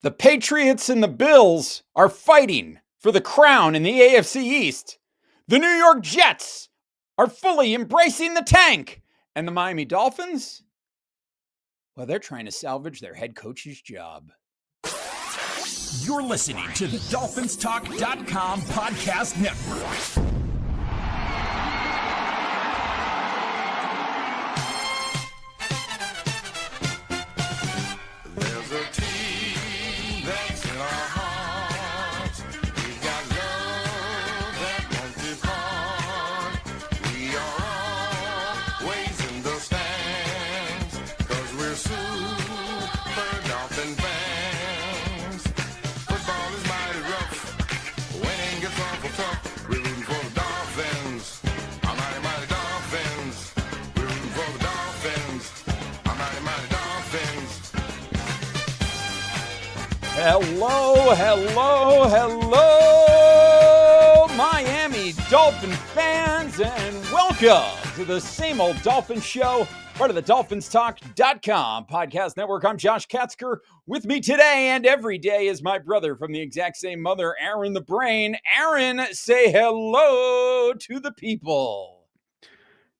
The Patriots and the Bills are fighting for the crown in the AFC East. The New York Jets are fully embracing the tank. And the Miami Dolphins, well, they're trying to salvage their head coach's job. You're listening to the DolphinsTalk.com podcast network. Hello, Miami Dolphin fans, and welcome to the Same Old Dolphin Show, part of the DolphinsTalk.com podcast network. I'm Josh Katzker. With me today and every day is my brother from the exact same mother, Aaron the Brain. Aaron, say hello to the people.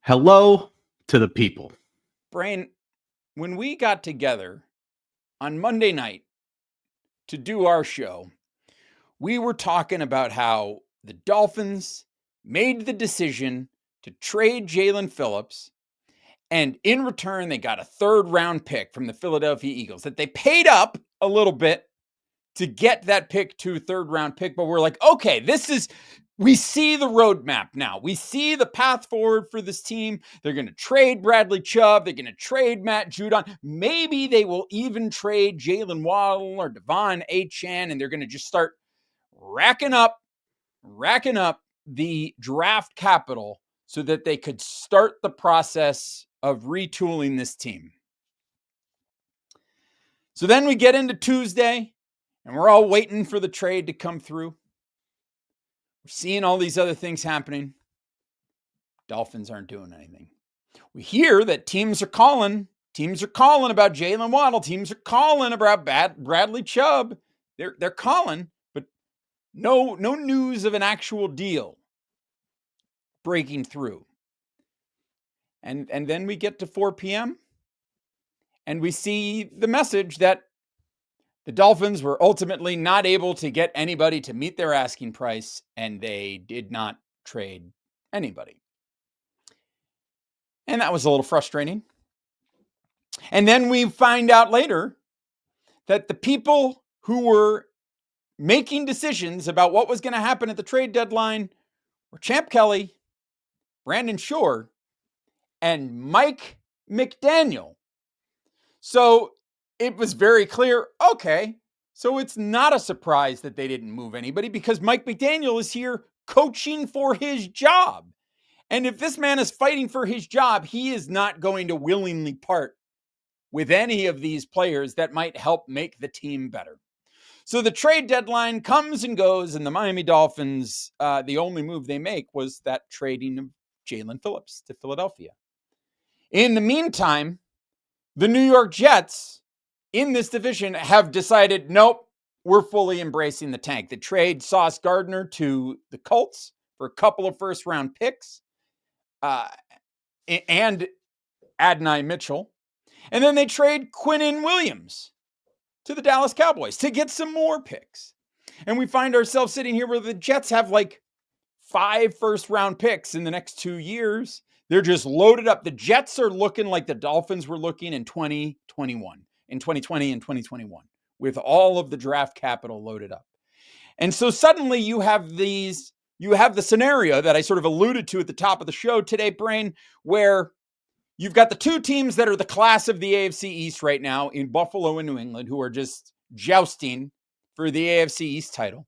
Hello to the people. Brain, when we got together on Monday night to do our show, we were talking about how the Dolphins made the decision to trade Jaelan Phillips, and in return, they got a third-round pick from the Philadelphia Eagles that they paid up a little bit to get that pick to third-round pick, but we're like, okay, we see the roadmap now. We see the path forward for this team. They're going to trade Bradley Chubb. They're going to trade Matt Judon. Maybe they will even trade Jalen Waddle or Devon Achane, and they're going to just start racking up the draft capital so that they could start the process of retooling this team. So then we get into Tuesday, and we're all waiting for the trade to come through. We're seeing all these other things happening. Dolphins aren't doing anything. We hear that teams are calling about Jalen Waddle. Teams are calling about Bradley Chubb. They're calling, but no news of an actual deal breaking through. And then we get to 4 p.m. and we see the message that the Dolphins were ultimately not able to get anybody to meet their asking price, and they did not trade anybody. And that was a little frustrating. And then we find out later that the people who were making decisions about what was going to happen at the trade deadline were Champ Kelly, Brandon Shore, and Mike McDaniel. So it was very clear, okay, so it's not a surprise that they didn't move anybody because Mike McDaniel is here coaching for his job. And if this man is fighting for his job, he is not going to willingly part with any of these players that might help make the team better. So the trade deadline comes and goes, and the Miami Dolphins, the only move they make was that trading of Jaelan Phillips to Philadelphia. In the meantime, the New York Jets in this division have decided, nope, we're fully embracing the tank. They trade Sauce Gardner to the Colts for a couple of first-round picks and Adonai Mitchell. And then they trade Quinnen Williams to the Dallas Cowboys to get some more picks. And we find ourselves sitting here where the Jets have like 5 first-round picks in the next 2 years. They're just loaded up. The Jets are looking like the Dolphins were looking in 2021. In 2020 and 2021, with all of the draft capital loaded up. And so suddenly you have the scenario that I sort of alluded to at the top of the show today, Brain, where you've got the two teams that are the class of the AFC East right now in Buffalo and New England, who are just jousting for the AFC East title.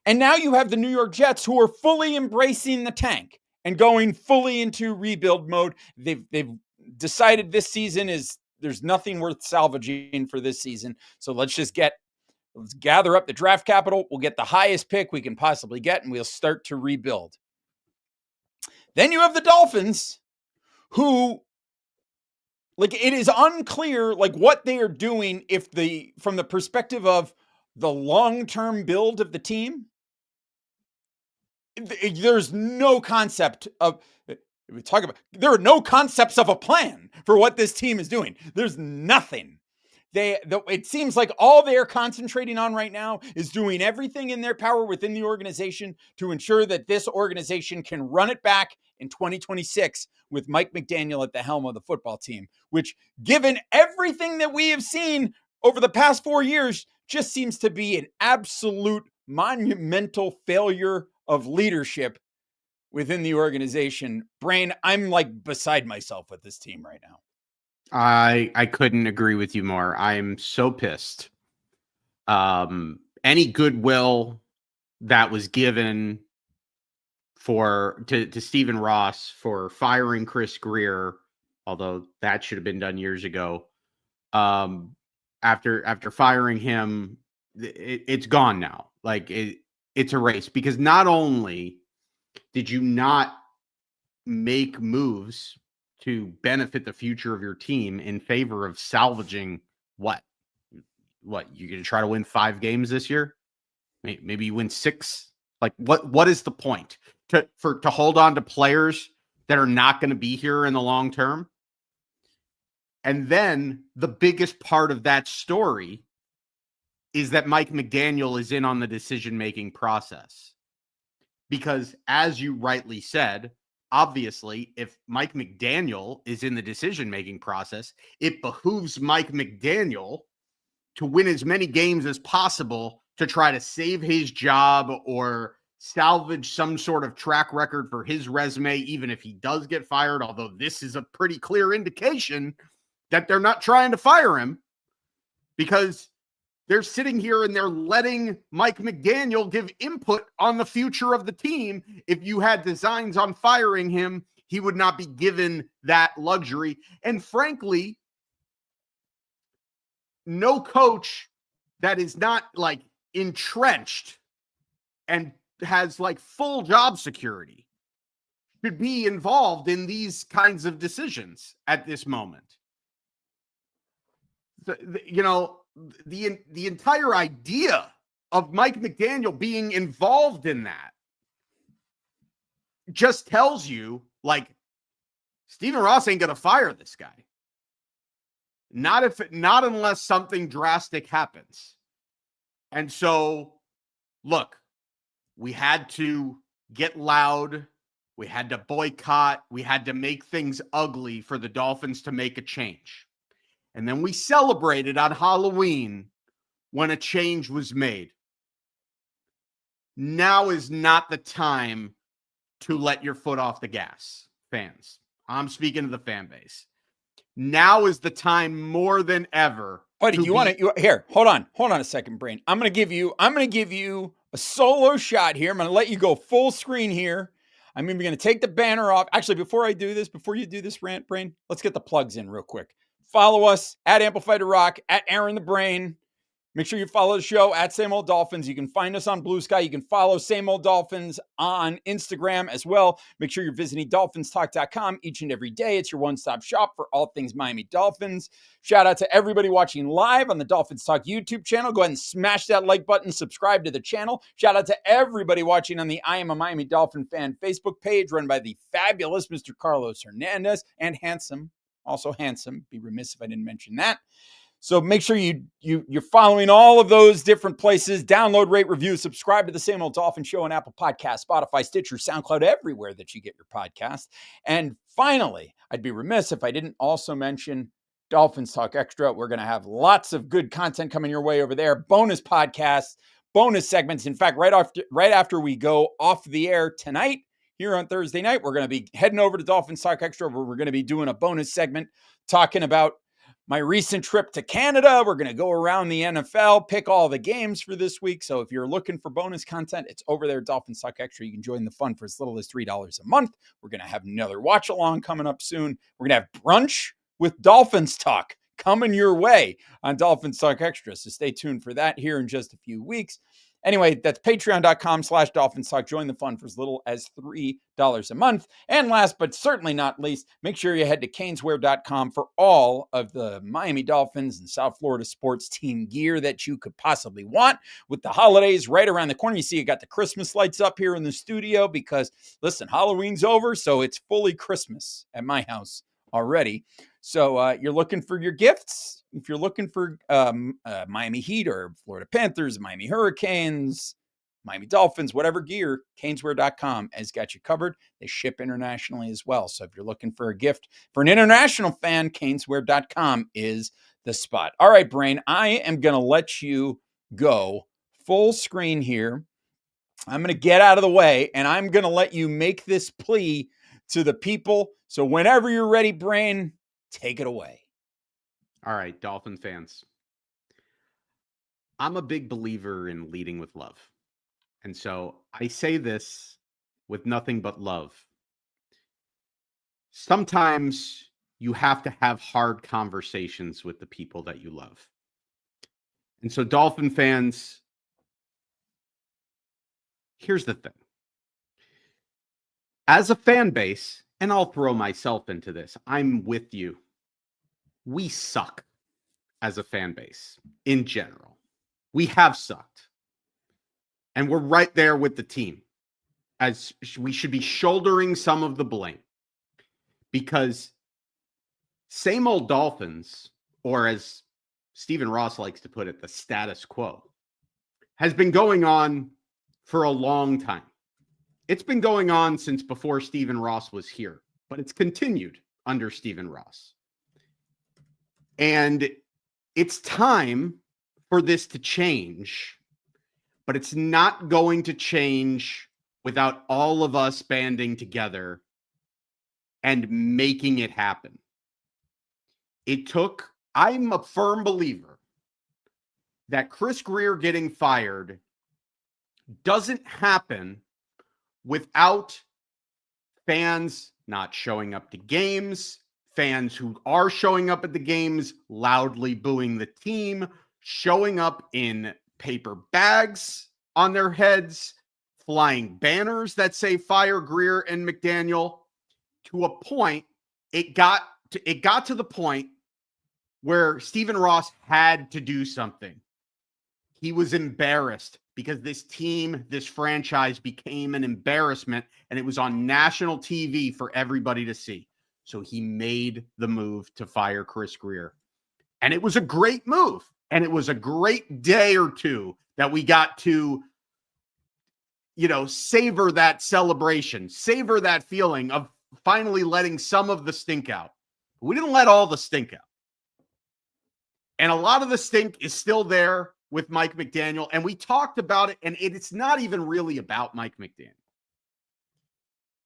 And now you have the New York Jets, who are fully embracing the tank and going fully into rebuild mode. They've decided this season there's nothing worth salvaging for this season. So let's gather up the draft capital. We'll get the highest pick we can possibly get, and we'll start to rebuild. Then you have the Dolphins, who Like, it is unclear, like, what they are doing from the perspective of the long-term build of the team. There's no concept of, there are no concepts of a plan for what this team is doing. There's nothing. It seems like all they're concentrating on right now is doing everything in their power within the organization to ensure that this organization can run it back in 2026 with Mike McDaniel at the helm of the football team, which, given everything that we have seen over the past 4 years, just seems to be an absolute monumental failure of leadership within the organization. Brain, I'm like beside myself with this team right now. I couldn't agree with you more. I'm so pissed. Any goodwill that was given to Stephen Ross for firing Chris Greer, although that should have been done years ago. After firing him, it's gone now. Like it's erased, because not only did you not make moves to benefit the future of your team in favor of salvaging what you're going to try to win 5 games this year? Maybe you win 6. Like what is the point to hold on to players that are not going to be here in the long term? And then the biggest part of that story is that Mike McDaniel is in on the decision-making process. Because, as you rightly said, obviously, if Mike McDaniel is in the decision-making process, it behooves Mike McDaniel to win as many games as possible to try to save his job or salvage some sort of track record for his resume, even if he does get fired, although this is a pretty clear indication that they're not trying to fire him, because they're sitting here and they're letting Mike McDaniel give input on the future of the team. If you had designs on firing him, he would not be given that luxury. And frankly, no coach that is not like entrenched and has like full job security should be involved in these kinds of decisions at this moment. The entire idea of Mike McDaniel being involved in that just tells you, like, Stephen Ross ain't going to fire this guy. Not unless something drastic happens. And so, look, we had to get loud. We had to boycott. We had to make things ugly for the Dolphins to make a change. And then we celebrated on Halloween when a change was made. Now is not the time to let your foot off the gas, fans. I'm speaking to the fan base. Now is the time more than ever. Buddy, here, hold on a second, Brain. I'm going to give you a solo shot here. I'm going to let you go full screen here. I'm even going to take the banner off. Actually, before you do this rant, Brain, let's get the plugs in real quick. Follow us at Amplify to Rock, at Aaron the Brain. Make sure you follow the show at Same Old Dolphins. You can find us on Blue Sky. You can follow Same Old Dolphins on Instagram as well. Make sure you're visiting DolphinsTalk.com each and every day. It's your one-stop shop for all things Miami Dolphins. Shout out to everybody watching live on the Dolphins Talk YouTube channel. Go ahead and smash that like button. Subscribe to the channel. Shout out to everybody watching on the I Am a Miami Dolphin Fan Facebook page run by the fabulous Mr. Carlos Hernandez and handsome. Also handsome. Be remiss if I didn't mention that. So make sure you're following all of those different places. Download, rate, review, subscribe to the Same Old Dolphin Show on Apple Podcasts, Spotify, Stitcher, SoundCloud, everywhere that you get your podcast. And finally, I'd be remiss if I didn't also mention Dolphins Talk Extra. We're going to have lots of good content coming your way over there. Bonus podcasts, bonus segments. In fact, right after we go off the air tonight, here on Thursday night, we're going to be heading over to Dolphins Talk Extra, where we're going to be doing a bonus segment talking about my recent trip to Canada. We're going to go around the NFL, pick all the games for this week. So if you're looking for bonus content, it's over there at Dolphins Talk Extra. You can join the fun for as little as $3 a month. We're going to have another watch along coming up soon. We're going to have brunch with Dolphins Talk coming your way on Dolphins Talk Extra. So stay tuned for that here in just a few weeks. Anyway, that's patreon.com/DolphinsTalk. Join the fun for as little as $3 a month. And last but certainly not least, make sure you head to caneswear.com for all of the Miami Dolphins and South Florida sports team gear that you could possibly want. With the holidays right around the corner, you see you got the Christmas lights up here in the studio because, listen, Halloween's over, so it's fully Christmas at my house already. So you're looking for your gifts. If you're looking for Miami Heat or Florida Panthers, Miami Hurricanes, Miami Dolphins, whatever gear, caneswear.com has got you covered. They ship internationally as well. So if you're looking for a gift for an international fan, caneswear.com is the spot. All right, Brain, I am going to let you go full screen here. I'm going to get out of the way, and I'm going to let you make this plea to the people. So whenever you're ready, Brain, take it away. All right, Dolphin fans. I'm a big believer in leading with love. And so I say this with nothing but love. Sometimes you have to have hard conversations with the people that you love. And so, Dolphin fans, here's the thing. As a fan base, and I'll throw myself into this, I'm with you. We suck as a fan base in general. We have sucked. And we're right there with the team, as we should be shouldering some of the blame. Because same old Dolphins, or as Stephen Ross likes to put it, the status quo, has been going on for a long time. It's been going on since before Stephen Ross was here, but it's continued under Stephen Ross. And it's time for this to change, but it's not going to change without all of us banding together and making it happen. I'm a firm believer that Chris Grier getting fired doesn't happen without fans not showing up to games, fans who are showing up at the games loudly booing the team, showing up in paper bags on their heads, flying banners that say fire Grier and McDaniel. To a point, it got to the point where Stephen Ross had to do something. He was embarrassed because this team, this franchise became an embarrassment, and it was on national TV for everybody to see. So he made the move to fire Chris Grier. And it was a great move. And it was a great day or two that we got to, savor that celebration, savor that feeling of finally letting some of the stink out. We didn't let all the stink out. And a lot of the stink is still there with Mike McDaniel. And we talked about it, and it's not even really about Mike McDaniel.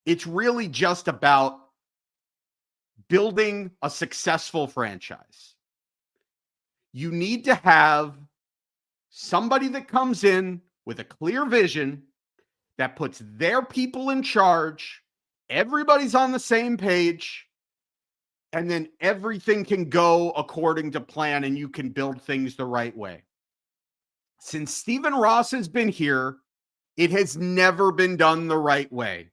It's really just about building a successful franchise. You need to have somebody that comes in with a clear vision that puts their people in charge. Everybody's on the same page. And then everything can go according to plan, and you can build things the right way. Since Stephen Ross has been here, it has never been done the right way.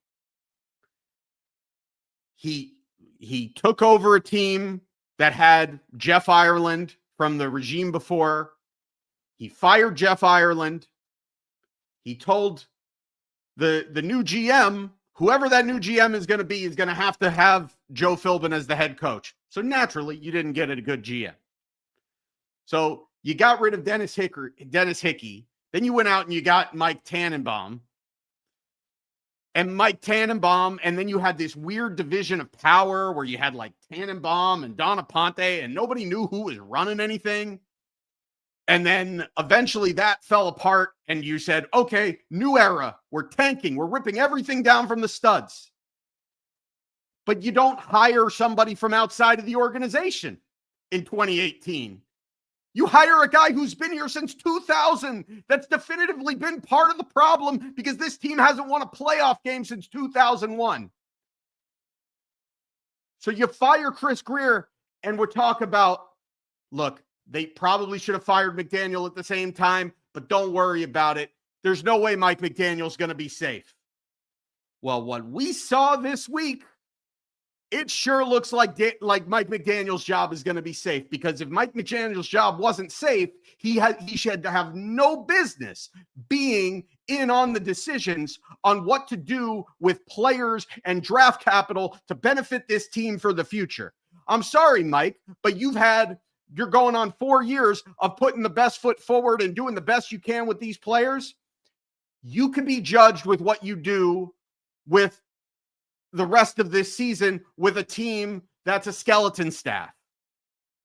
He took over a team that had Jeff Ireland from the regime before. He fired Jeff Ireland. He told the new GM, whoever that new GM is going to be, is going to have Joe Philbin as the head coach. So naturally, you didn't get a good GM. So you got rid of Dennis Hickey. Then you went out and you got Mike Tannenbaum. And then you had this weird division of power where you had like Tannenbaum and Donna Ponte, and nobody knew who was running anything. And then eventually that fell apart, and you said, okay, new era. We're tanking. We're ripping everything down from the studs. But you don't hire somebody from outside of the organization in 2018. You hire a guy who's been here since 2000. That's definitively been part of the problem, because this team hasn't won a playoff game since 2001. So you fire Chris Grier, and we're talking about, look, they probably should have fired McDaniel at the same time, but don't worry about it. there's no way Mike McDaniel's going to be safe. Well, what we saw this week, it sure looks like Mike McDaniel's job is going to be safe, because if Mike McDaniel's job wasn't safe, he should have no business being in on the decisions on what to do with players and draft capital to benefit this team for the future. I'm sorry, Mike, but you're going on 4 years of putting the best foot forward and doing the best you can with these players. You can be judged with what you do with the rest of this season with a team that's a skeleton staff,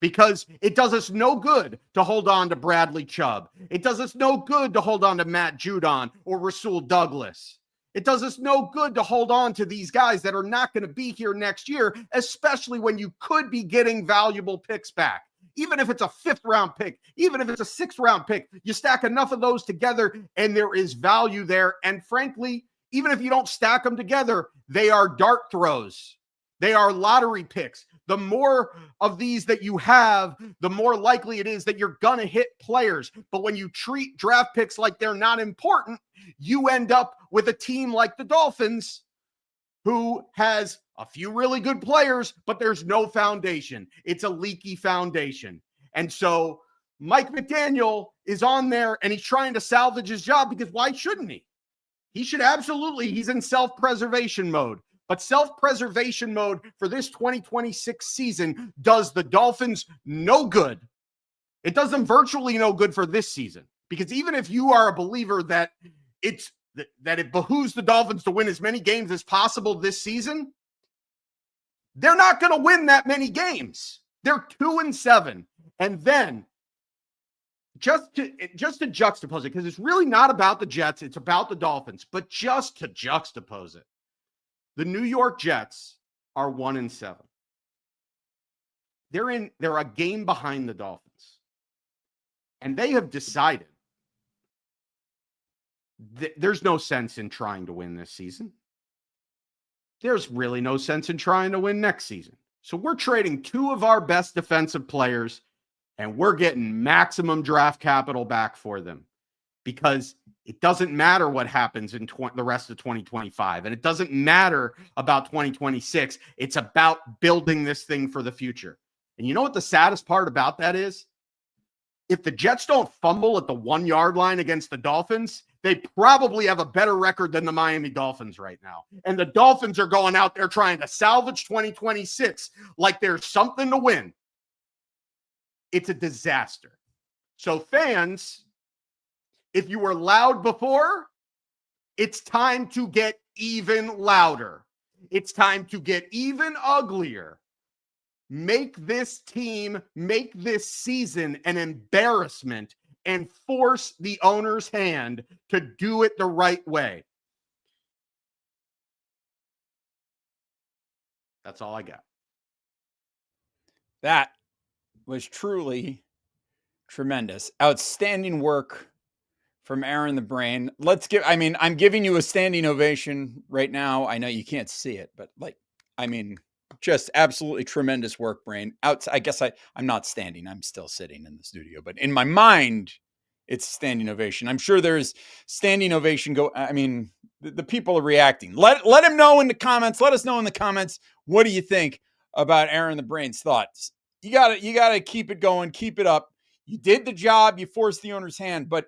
because it does us no good to hold on to Bradley Chubb. It does us no good to hold on to Matt Judon or Rasul Douglas. It does us no good to hold on to these guys that are not going to be here next year, especially when you could be getting valuable picks back. Even if it's a 5th round pick, even if it's a 6th round pick, you stack enough of those together and there is value there. And frankly, even if you don't stack them together, they are dart throws. They are lottery picks. The more of these that you have, the more likely it is that you're going to hit players. But when you treat draft picks like they're not important, you end up with a team like the Dolphins, who has a few really good players, but there's no foundation. It's a leaky foundation. And so Mike McDaniel is on there and he's trying to salvage his job, because why shouldn't he? He should absolutely. He's in self-preservation mode. But self-preservation mode for this 2026 season does the Dolphins no good. It does them virtually no good for this season. Because even if you are a believer that it behooves the Dolphins to win as many games as possible this season, they're not going to win that many games. They're 2-7. And then just to juxtapose it, because it's really not about the Jets, it's about the Dolphins. But just to juxtapose it, the New York Jets are 1-7. They're a game behind the Dolphins. And they have decided there's no sense in trying to win this season. There's really no sense in trying to win next season. So we're trading 2 of our best defensive players, and we're getting maximum draft capital back for them, because it doesn't matter what happens in the rest of 2025. And it doesn't matter about 2026. It's about building this thing for the future. And you know what the saddest part about that is? If the Jets don't fumble at the 1 yard line against the Dolphins, they probably have a better record than the Miami Dolphins right now. And the Dolphins are going out there trying to salvage 2026 like there's something to win. It's a disaster. So fans, if you were loud before, it's time to get even louder. It's time to get even uglier. Make this team, make this season an embarrassment, and force the owner's hand to do it the right way. That's all I got. That was truly tremendous. Outstanding work from Aaron the Brain. I'm giving you a standing ovation right now. I know you can't see it, but just absolutely tremendous work, Brain. I guess I'm not standing. I'm still sitting in the studio, but in my mind, it's a standing ovation. I'm sure there's standing ovation. The people are reacting. Let him know in the comments. Let us know in the comments. What do you think about Aaron the Brain's thoughts? You gotta keep it going. Keep it up. You did the job. You forced the owner's hand, but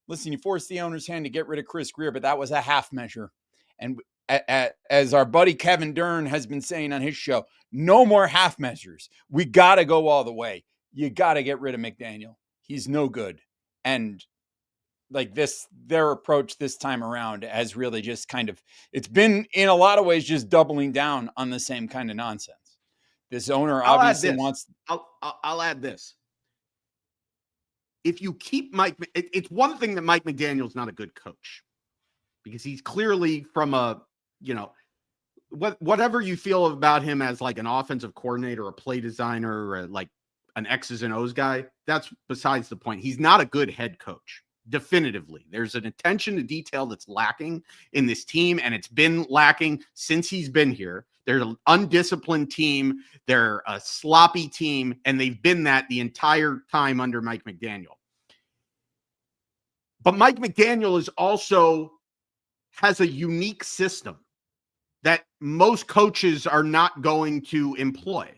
listen, you forced the owner's hand to get rid of Chris Greer, but that was a half measure. And as our buddy Kevin Dern has been saying on his show, no more half measures. We got to go all the way. You got to get rid of McDaniel. He's no good. And their approach this time around has really just it's been in a lot of ways just doubling down on the same kind of nonsense. This owner obviously wants. I'll add this. If you keep it's one thing that Mike McDaniel's not a good coach, because he's clearly from whatever you feel about him as like an offensive coordinator, a play designer, or like an X's and O's guy, that's besides the point. He's not a good head coach. Definitively. There's an attention to detail that's lacking in this team, and it's been lacking since he's been here. They're an undisciplined team. They're a sloppy team, and they've been that the entire time under Mike McDaniel. But Mike McDaniel is also has a unique system that most coaches are not going to employ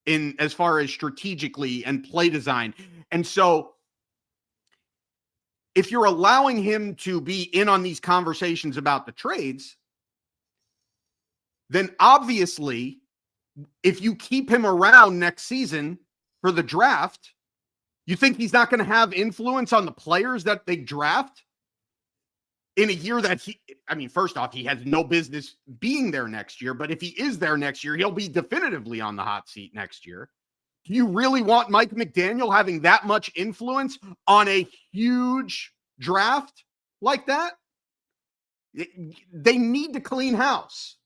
in as far as strategically and play design. And so if you're allowing him to be in on these conversations about the trades, then obviously if you keep him around next season for the draft, you think he's not going to have influence on the players that they draft in a year that first off, he has no business being there next year, but if he is there next year, he'll be definitively on the hot seat next year. Do you really want Mike McDaniel having that much influence on a huge draft like that? They need to clean house.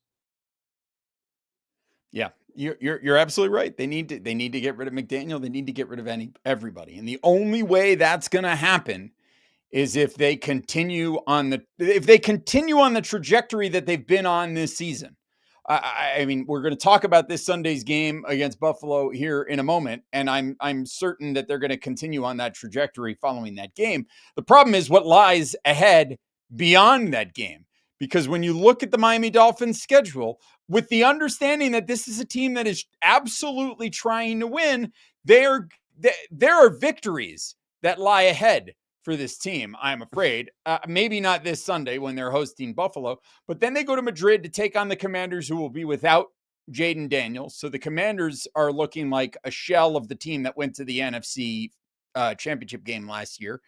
Yeah, you're absolutely right. They need to get rid of McDaniel. They need to get rid of everybody. And the only way that's going to happen is if they continue on the trajectory that they've been on this season. I mean, we're going to talk about this Sunday's game against Buffalo here in a moment, and I'm certain that they're going to continue on that trajectory following that game. The problem is what lies ahead beyond that game, because when you look at the Miami Dolphins schedule, with the understanding that this is a team that is absolutely trying to win, there are victories that lie ahead for this team, I'm afraid. Maybe not this Sunday when they're hosting Buffalo, but then they go to Madrid to take on the Commanders, who will be without Jaden Daniels. So the Commanders are looking like a shell of the team that went to the NFC championship game last year.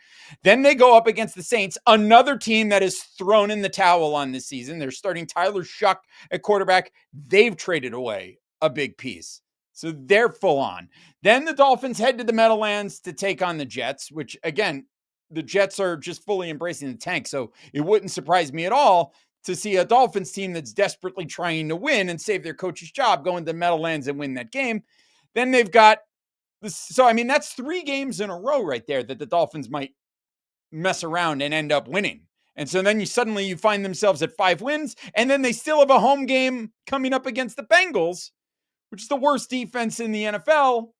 Then they go up against the Saints, another team that has thrown in the towel on this season. They're starting Tyler Shuck at quarterback. They've traded away a big piece, so they're full on. Then the Dolphins head to the Meadowlands to take on the Jets, which again, the Jets are just fully embracing the tank. So it wouldn't surprise me at all to see a Dolphins team that's desperately trying to win and save their coach's job going to the Meadowlands and win that game. Then they've got this. So, I mean, that's 3 games in a row right there that the Dolphins might mess around and end up winning. And so then you find themselves at 5 wins, and then they still have a home game coming up against the Bengals, which is the worst defense in the NFL.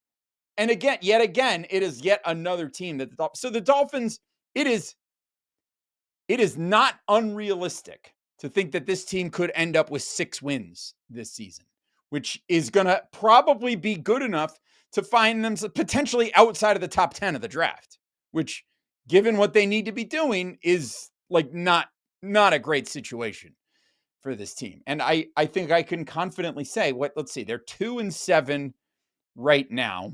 And yet again, it is yet another team that the Dolphins, it is not unrealistic to think that this team could end up with 6 wins this season, which is going to probably be good enough to find them potentially outside of the top 10 of the draft, which, given what they need to be doing, is like not a great situation for this team. And I think I can confidently say let's see, they're 2-7 right now.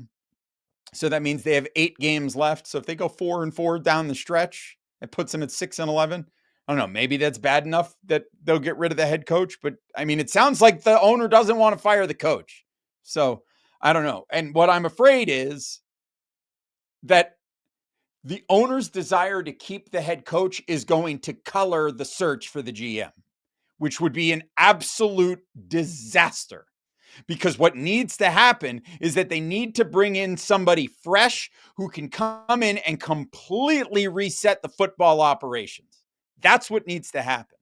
So that means they have 8 games left. So if they go 4-4 down the stretch, it puts them at 6-11. I don't know. Maybe that's bad enough that they'll get rid of the head coach. But I mean, it sounds like the owner doesn't want to fire the coach. So I don't know. And what I'm afraid is that the owner's desire to keep the head coach is going to color the search for the GM, which would be an absolute disaster. Because what needs to happen is that they need to bring in somebody fresh who can come in and completely reset the football operations. That's what needs to happen.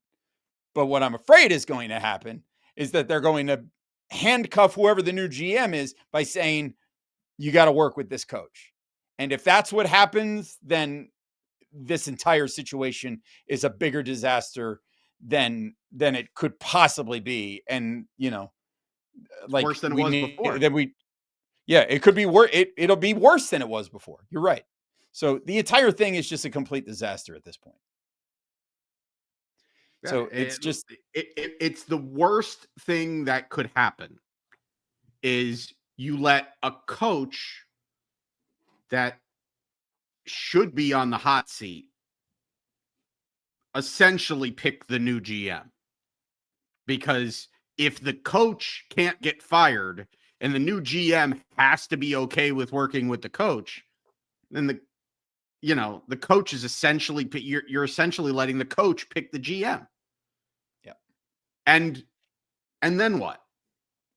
But what I'm afraid is going to happen is that they're going to handcuff whoever the new GM is by saying, you got to work with this coach. And if that's what happens, then this entire situation is a bigger disaster than it could possibly be. And, like worse than it was before. It could be worse. It'll be worse than it was before. You're right. So the entire thing is just a complete disaster at this point. Yeah, so it's the worst thing that could happen is you let a coach that should be on the hot seat essentially pick the new GM. Because if the coach can't get fired and the new GM has to be okay with working with the coach, then the coach is essentially, you're essentially letting the coach pick the GM. Yeah. And then what?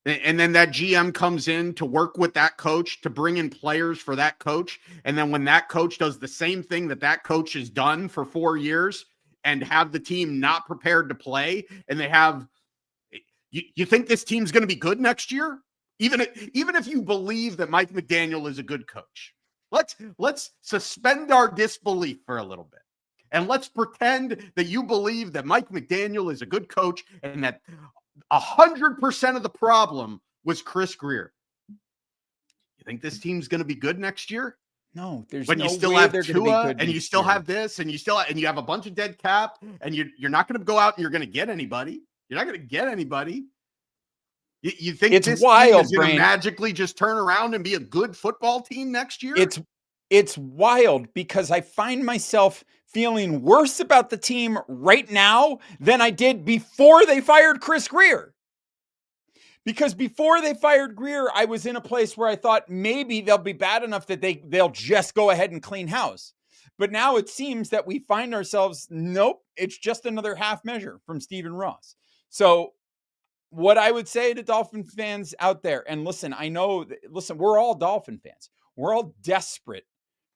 And then that GM comes in to work with that coach to bring in players for that coach. And then when that coach does the same thing that coach has done for 4 years and have the team not prepared to play, and they have, you think this team's going to be good next year? Even if you believe that Mike McDaniel is a good coach, let's suspend our disbelief for a little bit And let's pretend that you believe that Mike McDaniel is a good coach and that 100% of the problem was Chris Greer. You think this team's going to be good next year? No, there's When no you still way have they're going to be Tua good and you next still year. have this and you have a bunch of dead cap and you're not going to go out and you're going to get anybody. You're not going to get anybody. You think It's this wild, team is going to Brain. magically just turn around and be a good football team next year? It's wild because I find myself feeling worse about the team right now than I did before they fired Chris Greer. Because before they fired Greer, I was in a place where I thought maybe they'll be bad enough that they'll just go ahead and clean house. But now it seems that we find ourselves, nope, it's just another half measure from Stephen Ross. So what I would say to Dolphin fans out there, and listen, we're all Dolphin fans. We're all desperate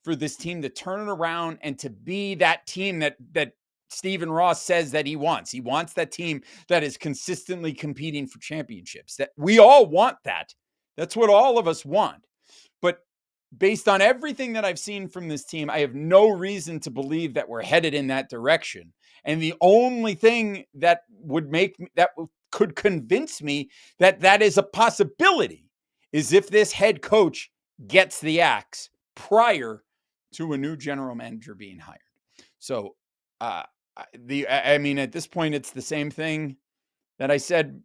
for this team to turn it around and to be that team that Stephen Ross says that he wants. He wants that team that is consistently competing for championships. That we all want that. That's what all of us want. But based on everything that I've seen from this team, I have no reason to believe that we're headed in that direction. And the only thing that could convince me that that is a possibility is if this head coach gets the prior to a new general manager being hired. So, at this point, it's the same thing that I said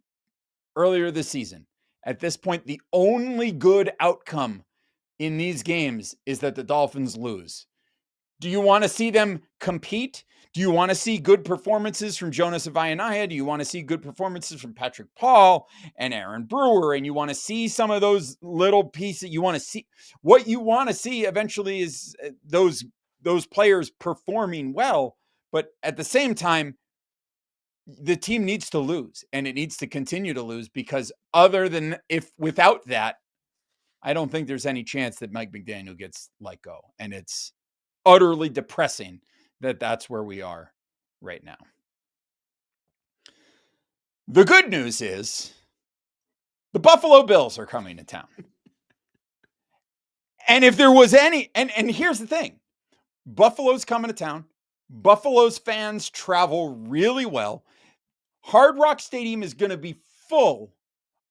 earlier this season. At this point, the only good outcome in these games is that the Dolphins lose. Do you want to see them compete? Do you want to see good performances from Jonas Ivaniah? Do you want to see good performances from Patrick Paul and Aaron Brewer? And you want to see some of those little pieces. You want to see what you want to see eventually is those players performing well. But at the same time, the team needs to lose, and it needs to continue to lose, because without that, I don't think there's any chance that Mike McDaniel gets let go. And it's utterly depressing that that's where we are right now. The good news is the Buffalo Bills are coming to town. And if there was and here's the thing, Buffalo's coming to town. Buffalo's fans travel really well. Hard Rock Stadium is going to be full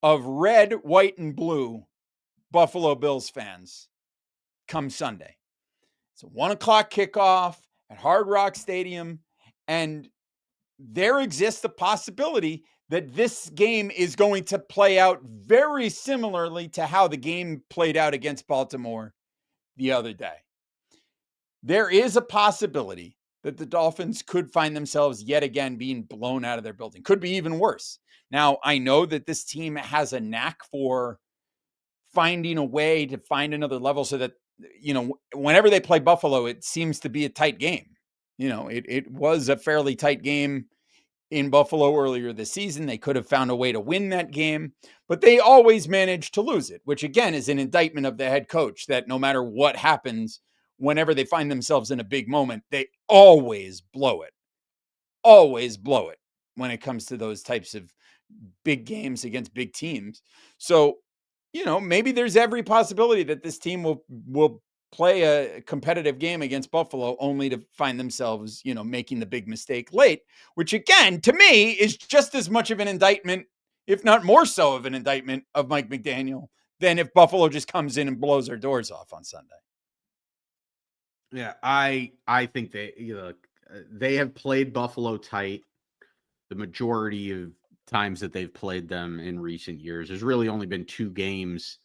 of red, white, and blue Buffalo Bills fans come Sunday. It's a 1:00 kickoff at Hard Rock Stadium, and there exists a possibility that this game is going to play out very similarly to how the game played out against Baltimore the other day. There is a possibility that the Dolphins could find themselves yet again being blown out of their building. Could be even worse. Now, I know that this team has a knack for finding a way to find another level so that, whenever they play Buffalo, it seems to be a tight game. It was a fairly tight game in Buffalo earlier this season. They could have found a way to win that game, but they always manage to lose it, which again is an indictment of the head coach, that no matter what happens, whenever they find themselves in a big moment, they always blow it when it comes to those types of big games against big teams. So, maybe there's every possibility that this team will play a competitive game against Buffalo only to find themselves, making the big mistake late, which again, to me, is just as much of an indictment, if not more so of an indictment of Mike McDaniel, than if Buffalo just comes in and blows their doors off on Sunday. Yeah, I think they have played Buffalo tight the majority of times that they've played them in recent years. There's really only been 2 games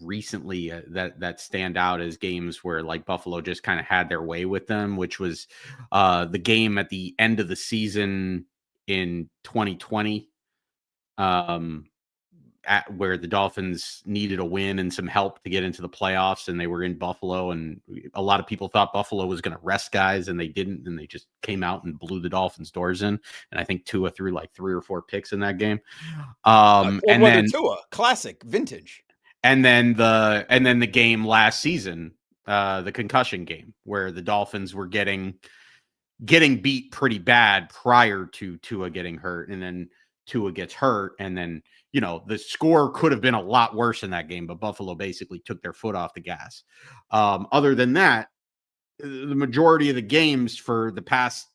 recently that stand out as games where like Buffalo just kind of had their way with them, which was the game at the end of the season in 2020, where the Dolphins needed a win and some help to get into the playoffs, and they were in Buffalo, and a lot of people thought Buffalo was going to rest guys, and they didn't, and they just came out and blew the Dolphins' doors in. And I think Tua threw like 3 or 4 picks in that game. And then Tua, classic, vintage. And then the game last season, the concussion game, where the Dolphins were getting beat pretty bad prior to Tua getting hurt, and then Tua gets hurt, and then the score could have been a lot worse in that game, but Buffalo basically took their foot off the gas. Other than that, the majority of the games for the past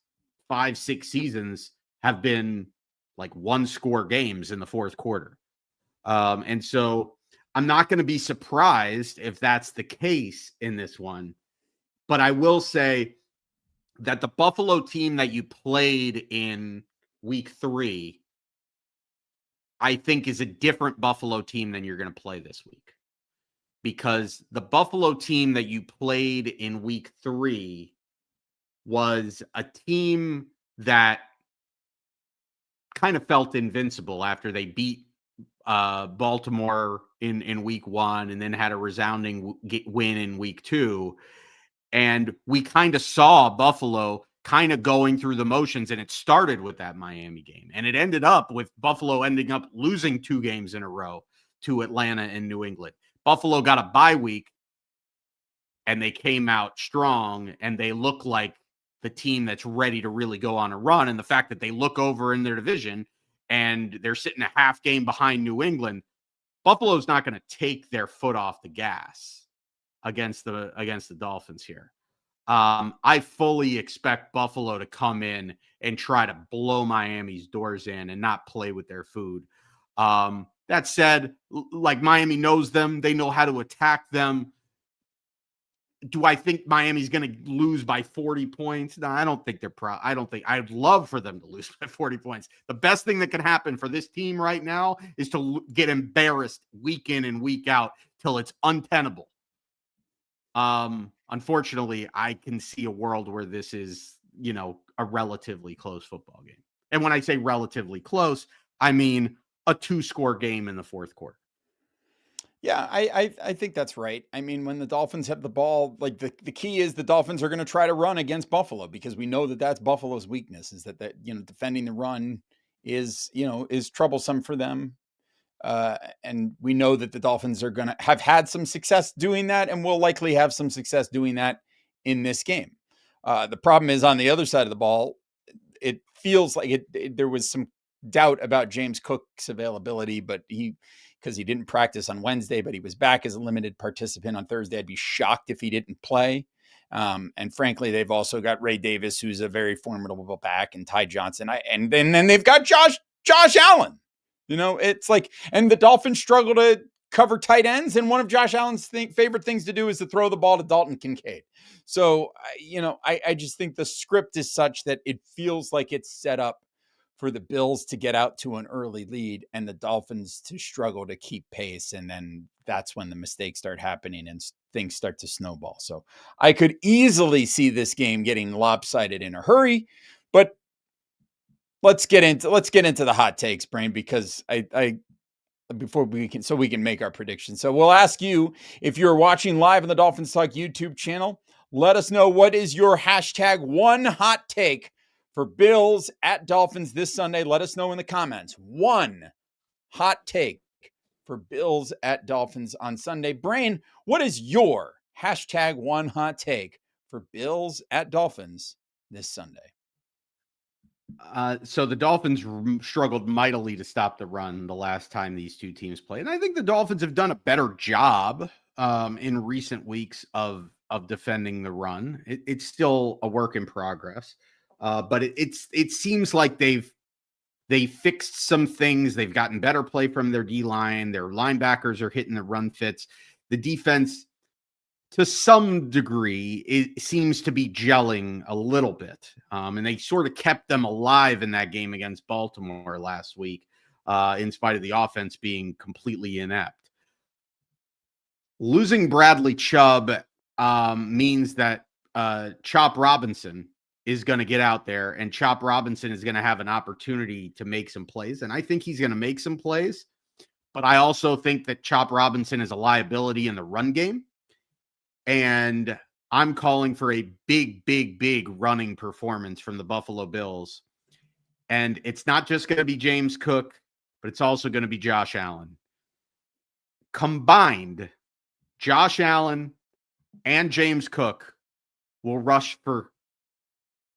5-6 seasons have been like 1-score games in the fourth quarter. And so I'm not going to be surprised if that's the case in this one. But I will say that the Buffalo team that you played in week 3, I think is a different Buffalo team than you're going to play this week. Because the Buffalo team that you played in week 3 was a team that kind of felt invincible after they beat Baltimore in week 1 and then had a resounding win in week 2. And we kind of saw Buffalo kind of going through the motions, and it started with that Miami game. And it ended up with Buffalo ending up losing 2 games in a row to Atlanta and New England. Buffalo got a bye week, and they came out strong, and they look like the team that's ready to really go on a run. And the fact that they look over in their division and they're sitting a half game behind New England, Buffalo's not going to take their foot off the gas against the Dolphins here. I fully expect Buffalo to come in and try to blow Miami's doors in and not play with their food. That said, like, Miami knows them. They know how to attack them. Do I think Miami's going to lose by 40 points? No, I don't think I'd love for them to lose by 40 points. The best thing that can happen for this team right now is to get embarrassed week in and week out till it's untenable. Unfortunately, I can see a world where this is, a relatively close football game. And when I say relatively close, I mean a 2-score game in the fourth quarter. Yeah, I think that's right. I mean, when the Dolphins have the ball, like the key is the Dolphins are going to try to run against Buffalo, because we know that that's Buffalo's weakness, is that defending the run is troublesome for them. And we know that the Dolphins are going to have had some success doing that, and will likely have some success doing that in this game. The problem is on the other side of the ball, it feels like there was some doubt about James Cook's availability, but because he didn't practice on Wednesday, but he was back as a limited participant on Thursday. I'd be shocked if he didn't play. And frankly, they've also got Ray Davis, who's a very formidable back, and Ty Johnson. And then they've got Josh Allen. It's like, and the Dolphins struggle to cover tight ends, and one of Josh Allen's favorite things to do is to throw the ball to Dalton Kincaid. So, I just think the script is such that it feels like it's set up for the Bills to get out to an early lead and the Dolphins to struggle to keep pace. And then that's when the mistakes start happening and things start to snowball. So I could easily see this game getting lopsided in a hurry, but let's get into the hot takes, Brain, because before we can make our predictions. So we'll ask you, if you're watching live on the Dolphins Talk YouTube channel, let us know, what is your hashtag one hot take for Bills at Dolphins this Sunday? Let us know in the comments. One hot take for Bills at Dolphins on Sunday. Brain, what is your hashtag one hot take for Bills at Dolphins this Sunday? So the Dolphins struggled mightily to stop the run the last time these two teams played. And I think the Dolphins have done a better job in recent weeks of defending the run. It's still a work in progress. But it seems like they fixed some things. They've gotten better play from their D-line. Their linebackers are hitting the run fits. The defense, to some degree, it seems to be gelling a little bit. And they sort of kept them alive in that game against Baltimore last week, in spite of the offense being completely inept. Losing Bradley Chubb means that Chop Robinson is going to get out there, and Chop Robinson is going to have an opportunity to make some plays. And I think he's going to make some plays, but I also think that Chop Robinson is a liability in the run game. And I'm calling for a big, big, big running performance from the Buffalo Bills. And it's not just going to be James Cook, but it's also going to be Josh Allen. Combined, Josh Allen and James Cook will rush for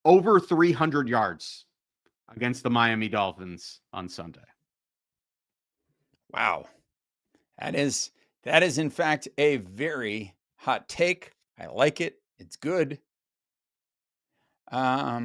over 300 yards against the Miami Dolphins on Sunday. Wow. That is in fact a very hot take. I like it. It's good. All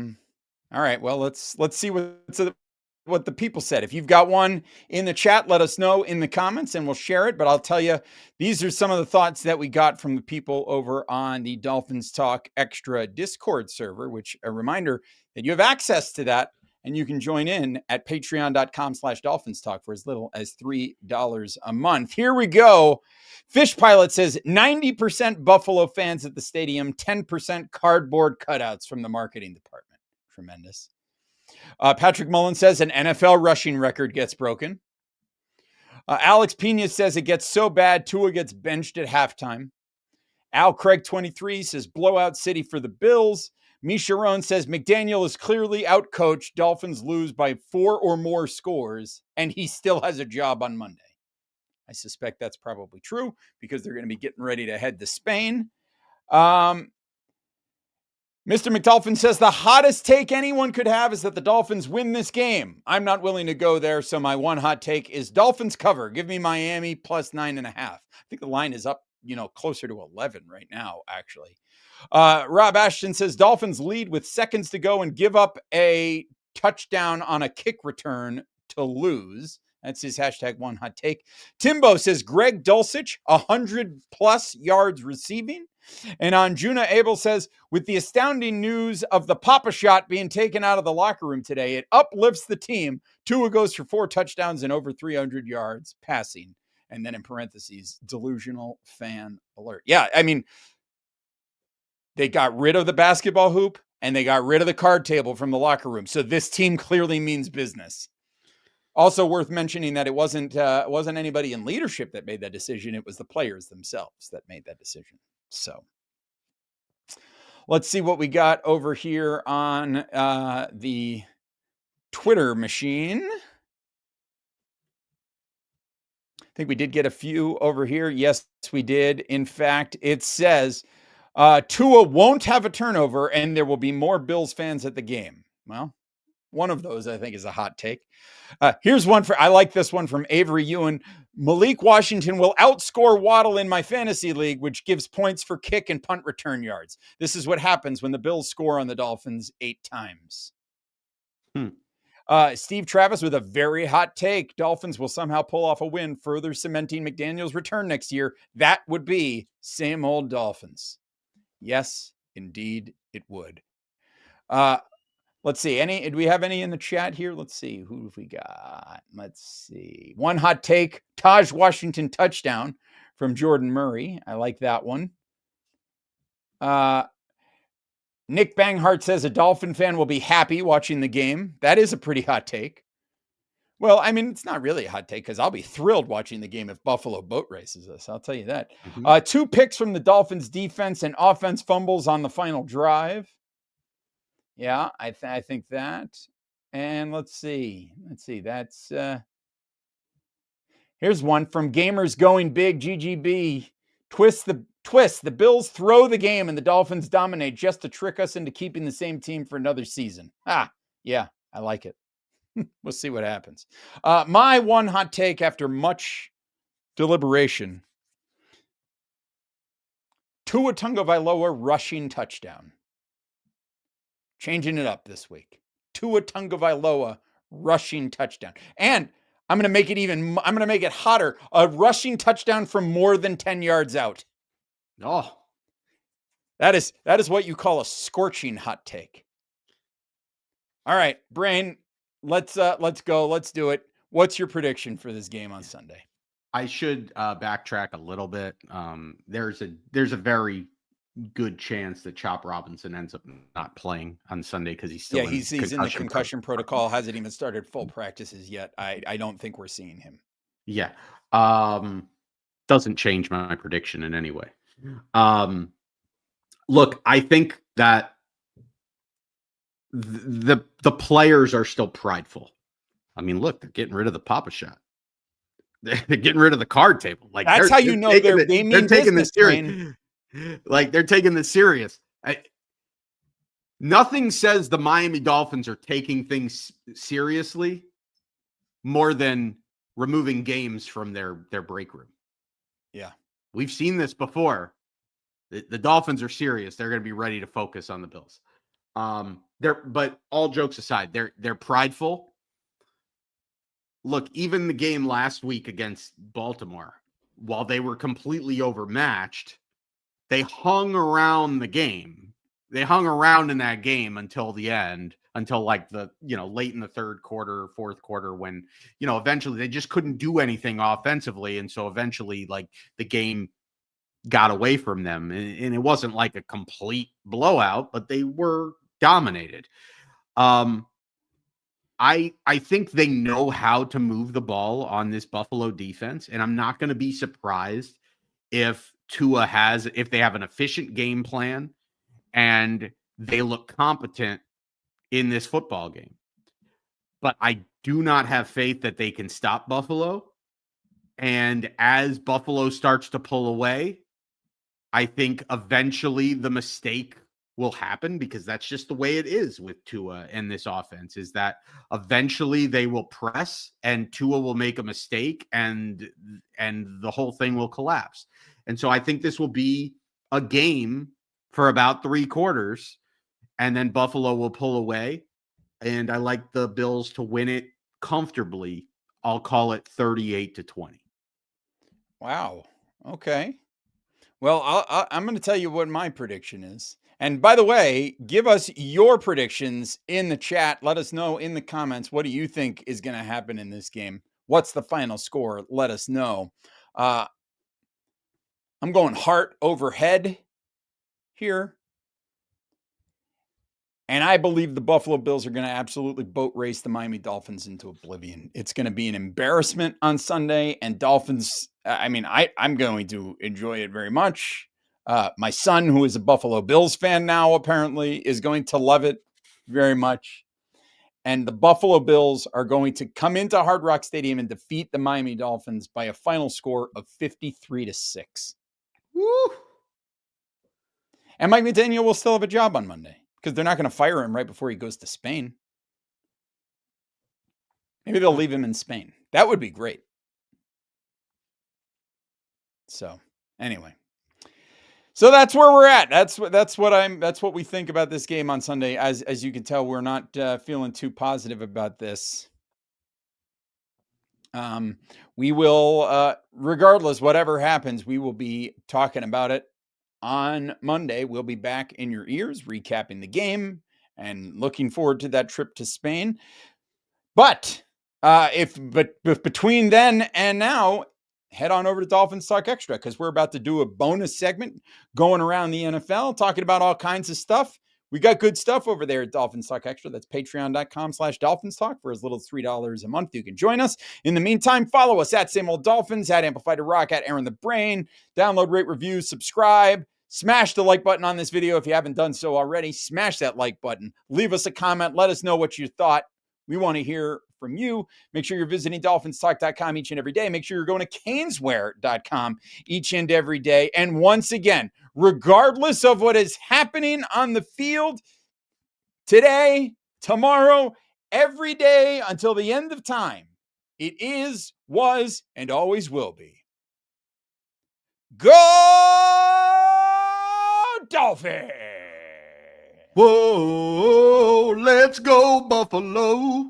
right. Well, let's see what the people said. If you've got one in the chat, let us know in the comments and we'll share it. But I'll tell you, these are some of the thoughts that we got from the people over on the Dolphins Talk Extra Discord server, which a reminder that you have access to that and you can join in at patreon.com/DolphinsTalk for as little as $3 a month. Here we go. Fish Pilot says 90% Buffalo fans at the stadium, 10% cardboard cutouts from the marketing department. Tremendous. Patrick Mullen says an NFL rushing record gets broken. Alex Pena says it gets so bad, Tua gets benched at halftime. Al Craig 23 says blowout city for the Bills. Misha Rohn says McDaniel is clearly outcoached. Dolphins lose by 4 or more scores, and he still has a job on Monday. I suspect that's probably true because they're going to be getting ready to head to Spain. Mr. McDolphin says the hottest take anyone could have is that the Dolphins win this game. I'm not willing to go there, so my one hot take is Dolphins cover. Give me Miami plus 9.5. I think the line is up, closer to 11 right now, actually. Rob Ashton says Dolphins lead with seconds to go and give up a touchdown on a kick return to lose. That's his hashtag one hot take. Timbo says Greg Dulcich, 100+ yards receiving. And Anjuna Abel says, with the astounding news of the Papa shot being taken out of the locker room today, it uplifts the team. Tua goes for 4 touchdowns and over 300 yards passing. And then in parentheses, delusional fan alert. Yeah, I mean, they got rid of the basketball hoop and they got rid of the card table from the locker room. So this team clearly means business. Also worth mentioning that it wasn't anybody in leadership that made that decision. It was the players themselves that made that decision. So let's see what we got over here on the Twitter machine. I think we did get a few over here. Yes, we did. In fact, it says Tua won't have a turnover and there will be more Bills fans at the game. Well, one of those I think is a hot take. Here's one I like this one from Avery Ewan. Malik Washington will outscore Waddle in my fantasy league, which gives points for kick and punt return yards. This is what happens when the Bills score on the Dolphins 8 times. Steve Travis with a very hot take. Dolphins will somehow pull off a win, further cementing McDaniel's return next year. That would be same old Dolphins. Yes, indeed it would. Let's see. Do we have any in the chat here? Let's see. Who have we got? Let's see. One hot take. Taj Washington touchdown from Jordan Murray. I like that one. Nick Banghart says a Dolphin fan will be happy watching the game. That is a pretty hot take. Well, I mean, it's not really a hot take because I'll be thrilled watching the game if Buffalo boat races us. I'll tell you that. 2 picks from the Dolphins defense and offense fumbles on the final drive. Yeah, I think that. And let's see. That's here's one from Gamers Going Big GGB. Twist. The Bills throw the game and the Dolphins dominate just to trick us into keeping the same team for another season. Yeah, I like it. We'll see what happens. My one hot take after much deliberation. Tua Tagovailoa rushing touchdown. Changing it up this week. Tua Tagovailoa rushing touchdown. And I'm going to make it hotter. A rushing touchdown from more than 10 yards out. Oh. That is what you call a scorching hot take. All right, Brain, let's go. Let's do it. What's your prediction for this game on Sunday? I should backtrack a little bit. There's a very good chance that Chop Robinson ends up not playing on Sunday because he's still he's in the concussion protocol. Hasn't even started full practices yet. I don't think we're seeing him. Yeah. Doesn't change my prediction in any way. Look, I think that the players are still prideful. I mean, look, they're getting rid of the Papa shot. They're getting rid of the card table. Like that's how you know they're taking this serious. Like they're taking this serious. Nothing says the Miami Dolphins are taking things seriously more than removing games from their break room. Yeah. We've seen this before. The Dolphins are serious. They're going to be ready to focus on the Bills. But all jokes aside, they're prideful. Look, even the game last week against Baltimore, while they were completely overmatched, they hung around the game. They hung around in that game until the end, until like late in the third quarter, fourth quarter, when, eventually they just couldn't do anything offensively. And so eventually, like, the game got away from them. And it wasn't like a complete blowout, but they were dominated. I think they know how to move the ball on this Buffalo defense, and I'm not going to be surprised if if they have an efficient game plan and they look competent in this football game. But I do not have faith that they can stop Buffalo. And as Buffalo starts to pull away, I think eventually the mistake will happen, because that's just the way it is with Tua and this offense, is that eventually they will press and Tua will make a mistake and the whole thing will collapse. And so I think this will be a game for about 3 quarters, and then Buffalo will pull away. And I like the Bills to win it comfortably. I'll call it 38-20. Wow. Okay. Well, I'm going to tell you what my prediction is. And by the way, give us your predictions in the chat. Let us know in the comments, what do you think is going to happen in this game? What's the final score? Let us know. I'm going heart over head here. And I believe the Buffalo Bills are going to absolutely boat race the Miami Dolphins into oblivion. It's going to be an embarrassment on Sunday, and Dolphins, I'm going to enjoy it very much. My son, who is a Buffalo Bills fan now, apparently, is going to love it very much. And the Buffalo Bills are going to come into Hard Rock Stadium and defeat the Miami Dolphins by a final score of 53-6. Woo! And Mike McDaniel will still have a job on Monday, because they're not going to fire him right before he goes to Spain. Maybe they'll leave him in Spain. That would be great. So, anyway. So that's where we're at. That's what we think about this game on Sunday. As you can tell, we're not feeling too positive about this. We will, regardless, whatever happens, we will be talking about it on Monday. We'll be back in your ears, recapping the game and looking forward to that trip to Spain. But between then and now, head on over to Dolphins Talk Extra, because we're about to do a bonus segment going around the NFL, talking about all kinds of stuff. We got good stuff over there at Dolphins Talk Extra. That's patreon.com/DolphinsTalk. For as little as $3 a month, you can join us. In the meantime, follow us at Same Old Dolphins, at Amplified to Rock, at Aaron the Brain. Download, rate, review, subscribe. Smash the like button on this video if you haven't done so already. Smash that like button. Leave us a comment. Let us know what you thought. We want to hear from you. Make sure you're visiting DolphinsTalk.com each and every day. Make sure you're going to Caneswear.com each and every day. And once again, regardless of what is happening on the field today, tomorrow, every day until the end of time, it is, was, and always will be. Go Dolphins! Whoa, let's go Buffalo.